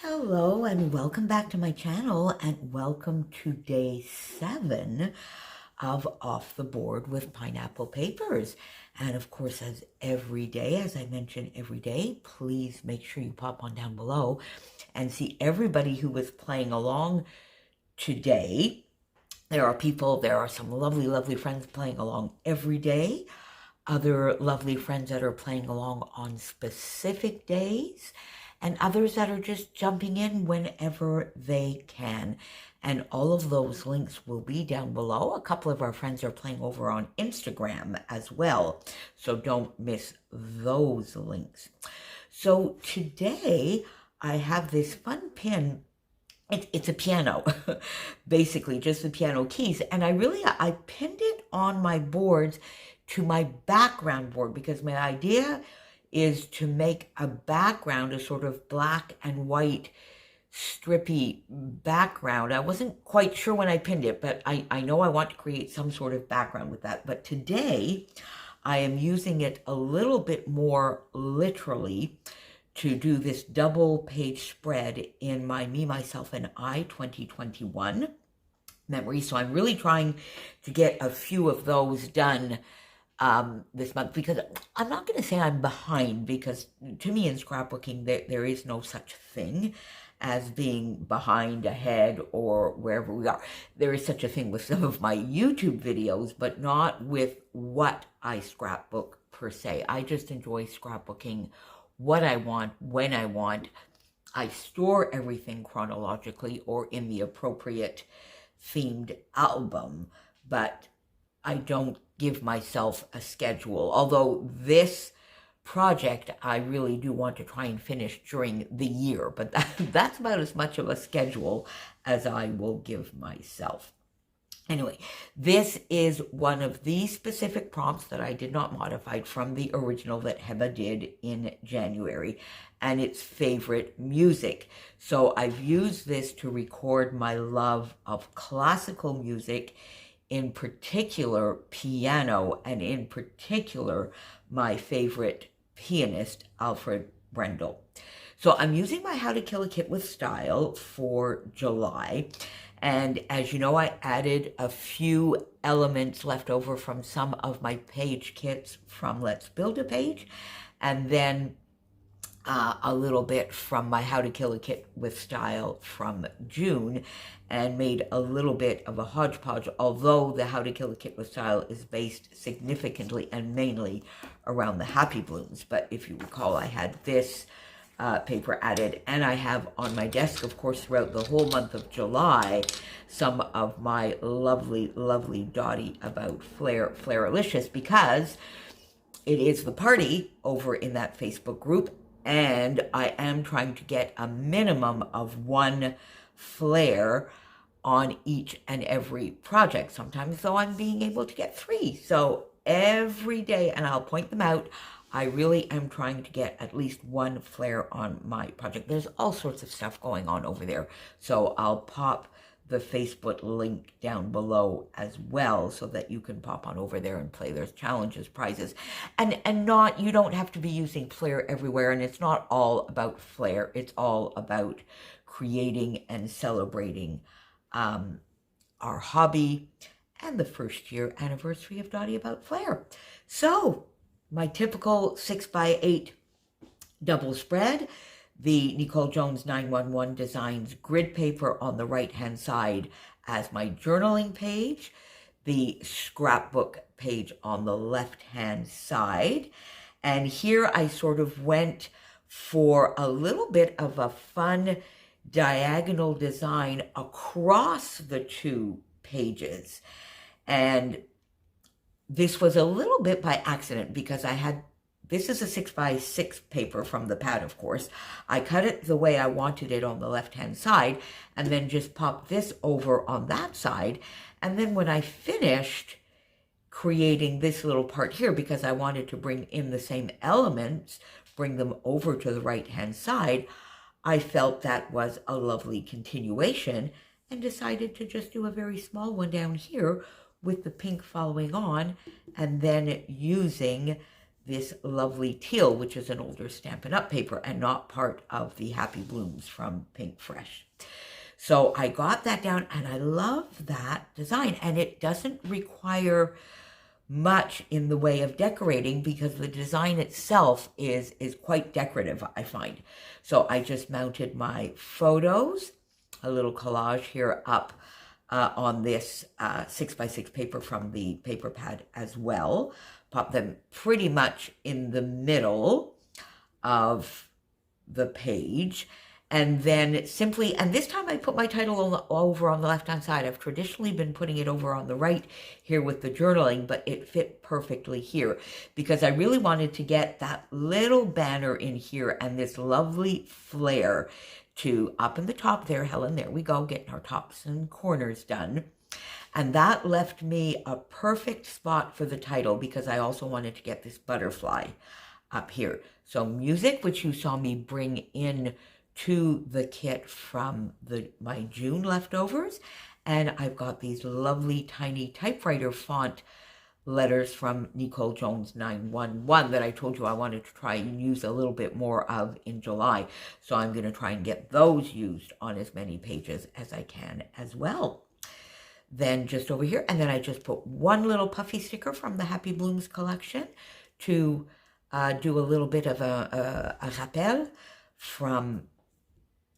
Hello and welcome back to my channel and welcome to day 7 of Off the Board with Pineapple Papers. And of course, as every day, as I mention every day, please make sure you pop on down below and see everybody who was playing along today. There are some lovely, lovely friends playing along every day. Other lovely friends that are playing along on specific days, and others that are just jumping in whenever they can. And all of those links will be down below. A couple of our friends are playing over on Instagram as well, so don't miss those links. So today I have this fun pin. It's a piano, basically just the piano keys. And I pinned it on my boards to my background board because my idea is to make a background, a sort of black and white strippy background. I wasn't quite sure when I pinned it, but I know I want to create some sort of background with that. But today I am using it a little bit more literally to do this double page spread in my Me, Myself, and I 2021 memory. So I'm really trying to get a few of those done this month, because I'm not going to say I'm behind, because to me in scrapbooking there is no such thing as being behind, ahead, or wherever we are. There is such a thing with some of my YouTube videos, but not with what I scrapbook per se. I just enjoy scrapbooking what I want, when I want. I store everything chronologically or in the appropriate themed album, but I don't give myself a schedule. Although this project I really do want to try and finish during the year, but that's about as much of a schedule as I will give myself. Anyway, this is one of the specific prompts that I did not modify from the original that Heba did in January, and it's favorite music. So I've used this to record my love of classical music, in particular piano, and in particular my favorite pianist, Alfred Brendel. So I'm using my How to Kill a Kit with Style for July. And as you know, I added a few elements left over from some of my page kits from Let's Build a Page, and then a little bit from my How to Kill a Kit with Style from June, and made a little bit of a hodgepodge, although the How to Kill a Kit with Style is based significantly and mainly around the Happy Blooms. But if you recall, I had this paper added, and I have on my desk, of course, throughout the whole month of July, some of my lovely, lovely Dottie About Flairalicious, because it is the party over in that Facebook group, and I am trying to get a minimum of 1 flair on each and every project. Sometimes, though, I'm being able to get 3. So every day, and I'll point them out, I really am trying to get at least 1 flair on my project. There's all sorts of stuff going on over there, so I'll pop the Facebook link down below as well, so that you can pop on over there and play. There's challenges, prizes, and you don't have to be using flair everywhere, and it's not all about flair. It's all about creating and celebrating our hobby and the 1st year anniversary of Dottie About Flair. So my typical 6x8 double spread, the Nicole Jones 911 Designs grid paper on the right-hand side as my journaling page, the scrapbook page on the left-hand side. And here I sort of went for a little bit of a fun diagonal design across the 2 pages. And this was a little bit by accident, because this is a 6x6 paper from the pad, of course. I cut it the way I wanted it on the left-hand side, and then just popped this over on that side. And then when I finished creating this little part here, because I wanted to bring in the same elements, bring them over to the right-hand side, I felt that was a lovely continuation, and decided to just do a very small one down here with the pink following on, and then using this lovely teal, which is an older Stampin' Up! Paper and not part of the Happy Blooms from Pinkfresh. So I got that down, and I love that design, and it doesn't require much in the way of decorating because the design itself is quite decorative, I find. So I just mounted my photos, a little collage here up on this 6x6 paper from the paper pad as well. Pop them pretty much in the middle of the page. And then simply, and this time I put my title over on the left-hand side. I've traditionally been putting it over on the right here with the journaling, but it fit perfectly here because I really wanted to get that little banner in here and this lovely flare to up in the top there, Helen, there we go, getting our tops and corners done. And that left me a perfect spot for the title because I also wanted to get this butterfly up here. So music, which you saw me bring in to the kit from my June leftovers. And I've got these lovely tiny typewriter font letters from Nicole Jones 911 that I told you I wanted to try and use a little bit more of in July. So I'm going to try and get those used on as many pages as I can as well. Then just over here, and then I just put one little puffy sticker from the Happy Blooms collection to do a little bit of a rappel from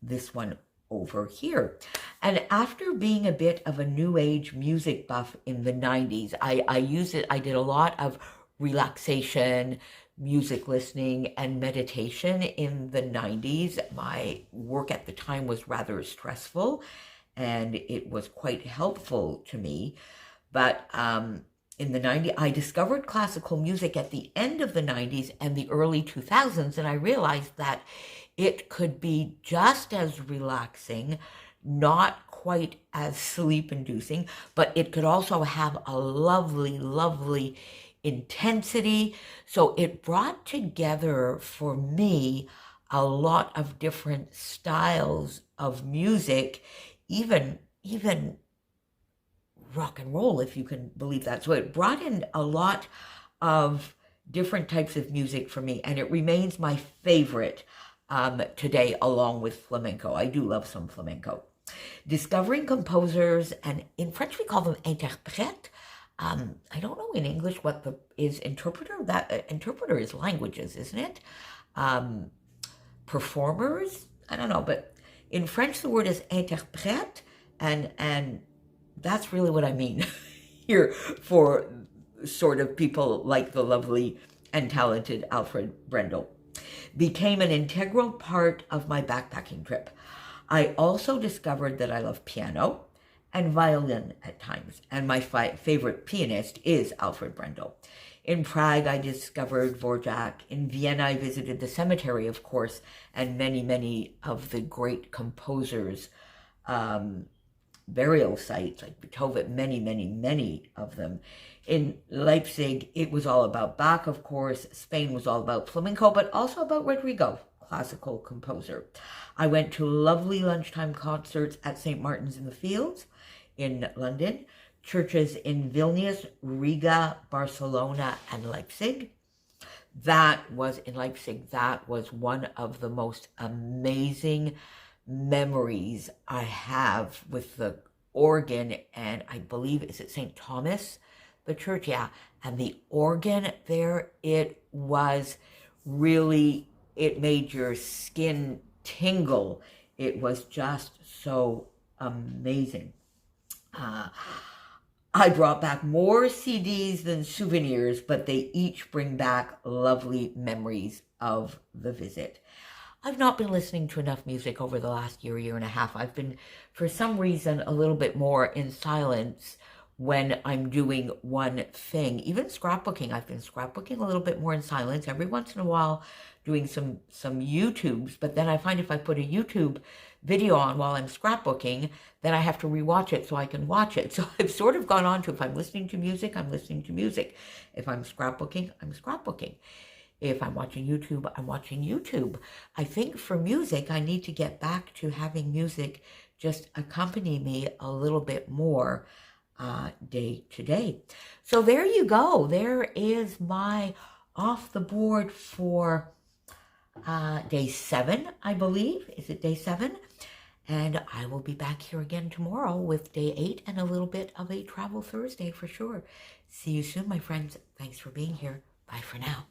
this one over here. And after being a bit of a new age music buff in the 90s, I did a lot of relaxation, music listening, and meditation in the 90s. My work at the time was rather stressful, and it was quite helpful to me. But in the 90s, I discovered classical music at the end of the 90s and the early 2000s, and I realized that it could be just as relaxing, not quite as sleep-inducing, but it could also have a lovely, lovely intensity. So it brought together for me a lot of different styles of music, even rock and roll, if you can believe that. So it brought in a lot of different types of music for me, and it remains my favorite today, along with flamenco. I do love some flamenco. Discovering composers, and in French we call them interprètes. I don't know in English what is interpreter. That interpreter is languages, isn't it? Performers? I don't know, but in French the word is interprète, and that's really what I mean here for sort of people like the lovely and talented Alfred Brendel. Became an integral part of my backpacking trip. I also discovered that I love piano and violin at times, and my favorite pianist is Alfred Brendel. In Prague, I discovered Dvorak. In Vienna, I visited the cemetery, of course, and many, many of the great composers' burial sites, like Beethoven, many, many, many of them. In Leipzig, it was all about Bach, of course. Spain was all about flamenco, but also about Rodrigo, classical composer. I went to lovely lunchtime concerts at St. Martin's in the Fields in London, churches in Vilnius, Riga, Barcelona, and Leipzig. That was in Leipzig. That was one of the most amazing memories I have with the organ, and I believe, is it St. Thomas? The church, yeah. And the organ there, it was really, it made your skin tingle. It was just so amazing. I brought back more CDs than souvenirs, but they each bring back lovely memories of the visit. I've not been listening to enough music over the last year and a half. I've been, for some reason, a little bit more in silence when I'm doing one thing. Even scrapbooking, I've been scrapbooking a little bit more in silence, every once in a while doing some YouTubes, but then I find if I put a YouTube video on while I'm scrapbooking, then I have to rewatch it so I can watch it. So I've sort of gone on to, if I'm listening to music, I'm listening to music. If I'm scrapbooking, I'm scrapbooking. If I'm watching YouTube, I'm watching YouTube. I think for music, I need to get back to having music just accompany me a little bit more day to day. So there you go. There is my off the board for day 7, I believe. Is it day 7? And I will be back here again tomorrow with day 8 and a little bit of a Travel Thursday for sure. See you soon, my friends. Thanks for being here. Bye for now.